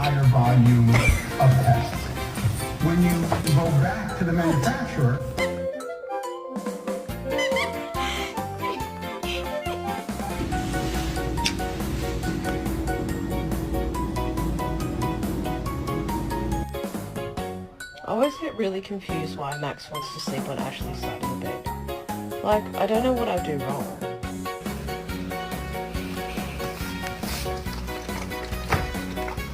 higher volume of tests. When you go back to the manufacturer, I always get really confused why Max wants to sleep on Ashley's side of the bed. Like, I don't know what I do wrong.